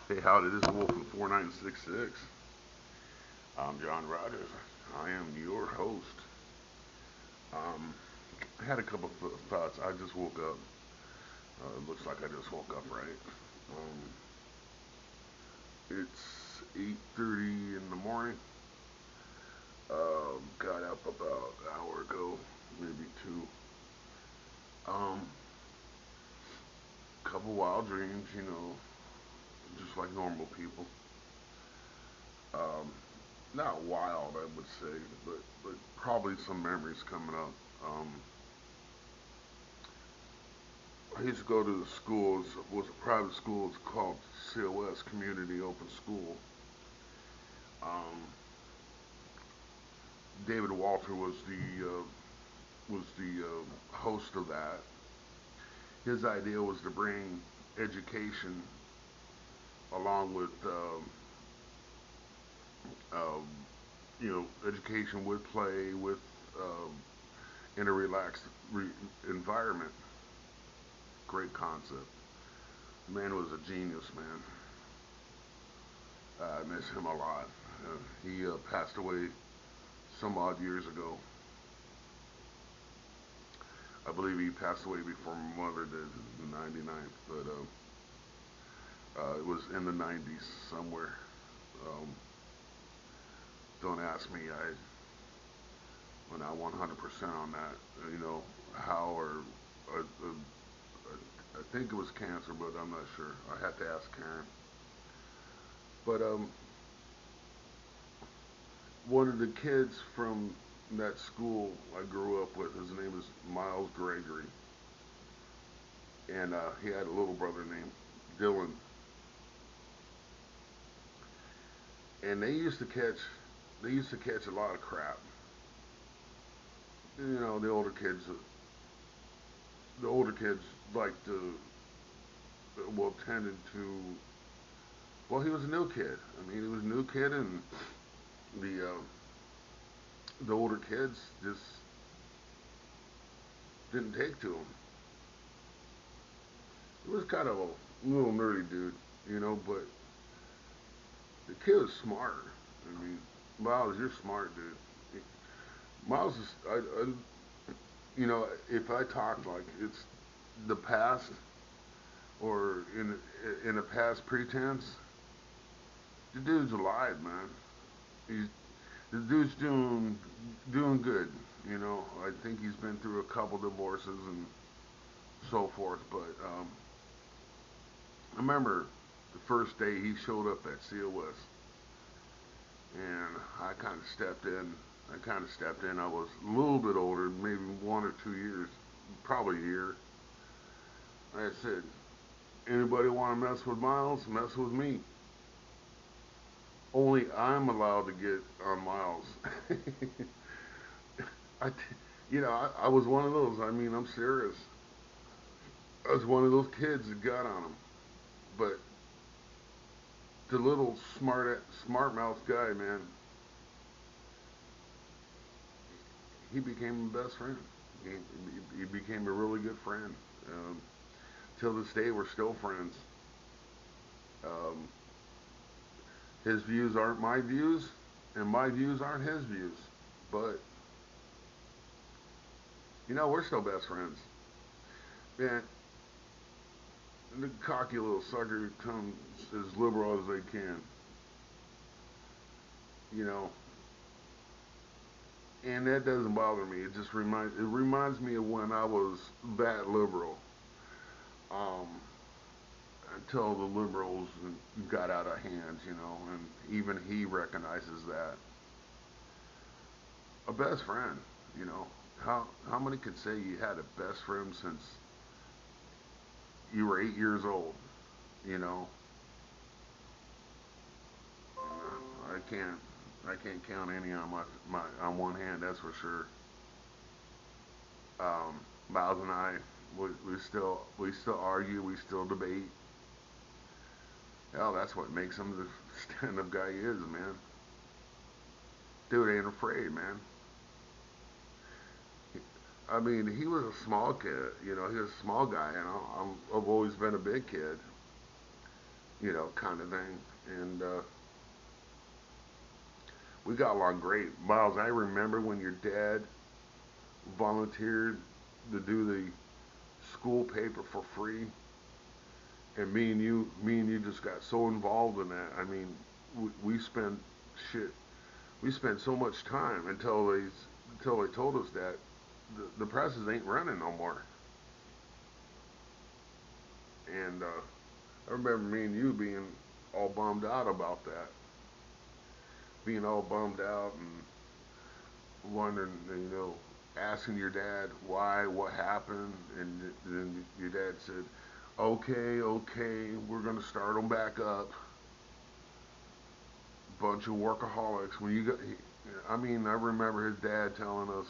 Hey, howdy, this is Wolf 4966. I'm John Rogers. I am your host. Um, I had a couple of thoughts. I just woke up. Looks like I just woke up, right? Um, it's 8:30 in the morning. Got up about an hour ago, maybe two. Um, Couple wild dreams, just like normal people. Um, Not wild, I would say, but probably some memories coming up. I used to go to the schools. It was a private school. It's called COS, Community Open School. Um, David Walter was the host of that. His idea was to bring education along with um, education with play with um, in a relaxed environment. Great concept. The man was a genius, man. I miss him a lot. He passed away some odd years ago. I believe he passed away before my mother did, in the 99th, but it was in the 90s somewhere. Um, don't ask me. When I 100% on that. How or I think it was cancer, but I'm not sure. I had to ask Karen. But one of the kids from that school I grew up with, his name is Miles Gregory, and he had a little brother named Dylan, and they used to catch a lot of crap. The older kids like to tended to. Well, he was a new kid. I mean, he was a new kid, and the older kids just didn't take to him. He was kind of a little nerdy dude, but the kid was smart. I mean, Miles, you're smart, dude. Miles is, if I talk like it's the past or in a past pretense, the dude's alive, man. He's the dude's doing good. I think he's been through a couple divorces and so forth. But I remember the first day he showed up at COS, and I kind of stepped in. I was a little bit older, maybe 1 or 2 years, probably a year. I said, "Anybody want to mess with Miles? Mess with me. Only I'm allowed to get on Miles." I, I was one of those. I mean, I'm serious. I was one of those kids that got on him. But the little smart mouth guy, man, he became my best friend. He became a really good friend. Um, till this day, we're still friends. Um, his views aren't my views, and my views aren't his views. But we're still best friends. Man, the cocky little sucker comes as liberal as they can, you know, and that doesn't bother me. It reminds me of when I was that liberal. Um, until the liberals got out of hand, and even he recognizes that. A best friend, you know, how many could say you had a best friend since you were 8 years old? You know, I can't count any on my on one hand. That's for sure. Miles and I, we still argue, we still debate. Hell, that's what makes him the stand-up guy he is, man. Dude ain't afraid, man. I mean, he was a small kid. He was a small guy, I've always been a big kid. kind of thing. And we got along great. Miles, I remember when your dad volunteered to do the school paper for free, and me and you just got so involved in that. I mean, we spent shit. We spent so much time until they told us that the presses ain't running no more. And I remember me and you being all bummed out about that, being all bummed out and wondering, asking your dad why, what happened, and then your dad said, "Okay, okay, we're gonna start them back up." Bunch of workaholics. I mean, I remember his dad telling us,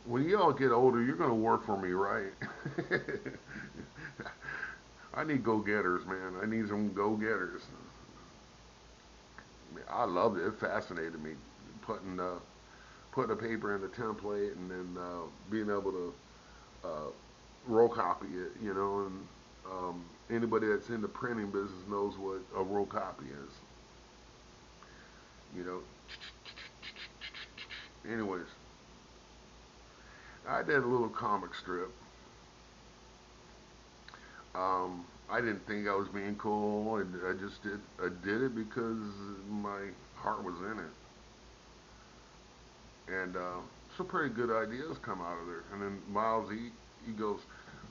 when you all get older, you're gonna work for me, right? I need go-getters, man. I need some go-getters. I loved it. It fascinated me putting putting a paper in the template and then being able to roll copy it. And anybody that's in the printing business knows what a roll copy is. You know. Anyways, I did a little comic strip. I didn't think I was being cool, and I just did. I did it because my heart was in it, and some pretty good ideas come out of there. And then Miles, he goes,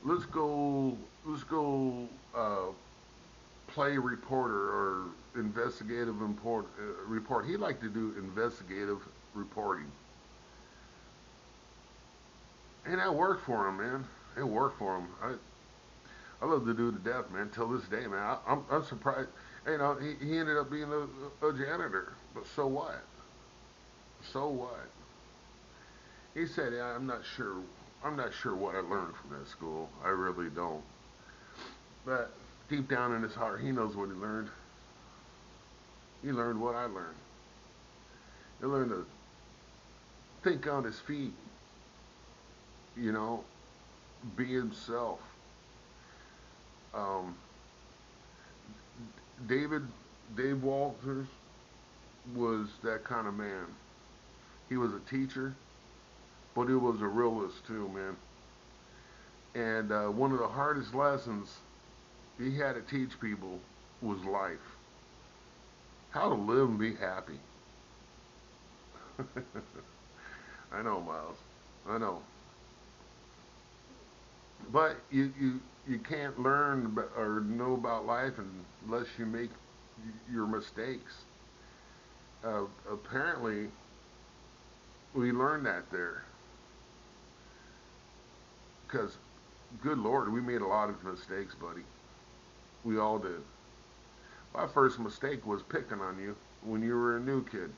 let's go play reporter or investigative report. He liked to do investigative reporting, and that worked for him, man. It worked for him. I love the dude to death, man. Till this day, man. I'm surprised. He ended up being a janitor, but so what? So what? He said, "Yeah, I'm not sure. I'm not sure what I learned from that school. I really don't." But deep down in his heart, he knows what he learned. He learned what I learned. He learned to think on his feet. You know, be himself. Um, David Dave Walters was that kind of man. He was a teacher, but he was a realist too, man. And one of the hardest lessons he had to teach people was life, how to live and be happy. I know, Miles. I know, but you can't learn or know about life unless you make your mistakes. Apparently, we learned that there, because good Lord, we made a lot of mistakes, buddy. We all did. My first mistake was picking on you when you were a new kid.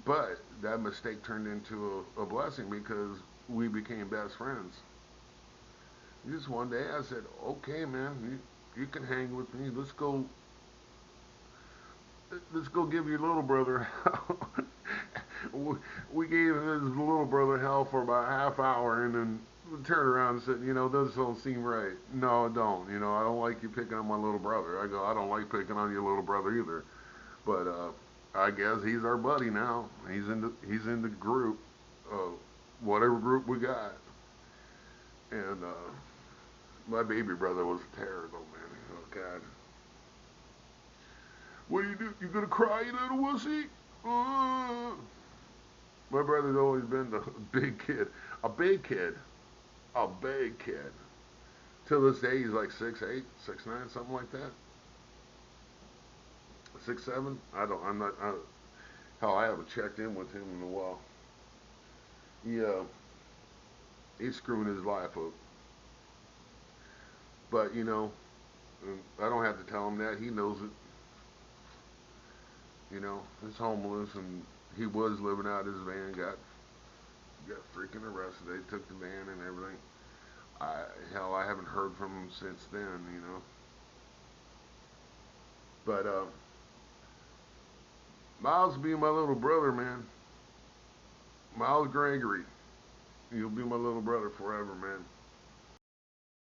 But that mistake turned into a blessing because we became best friends. Just one day I said, "Okay, man, you can hang with me. Let's go give your little brother hell." We gave his little brother hell for about a half hour, and then we turned around and said, "This don't seem right." "No, it don't. I don't like you picking on my little brother." I go, "I don't like picking on your little brother either." But I guess he's our buddy now. He's in the group, uh, whatever group we got. And my baby brother was a terror, though, man. Oh God, what do you do? You gonna cry, you little wussy? Uh. My brother's always been the big kid, a big kid, a big kid. Till this day, he's like 6'8", 6'9", something like that. 6'7". I don't. I'm not. Hell, I haven't checked in with him in a while. Yeah, he's screwing his life up. But I don't have to tell him that. He knows it. He's homeless and he was living out his van. Got freaking arrested. They took the van and everything. I Hell, I haven't heard from him since then. But Miles be my little brother, man. Miles Gregory, you'll be my little brother forever, man.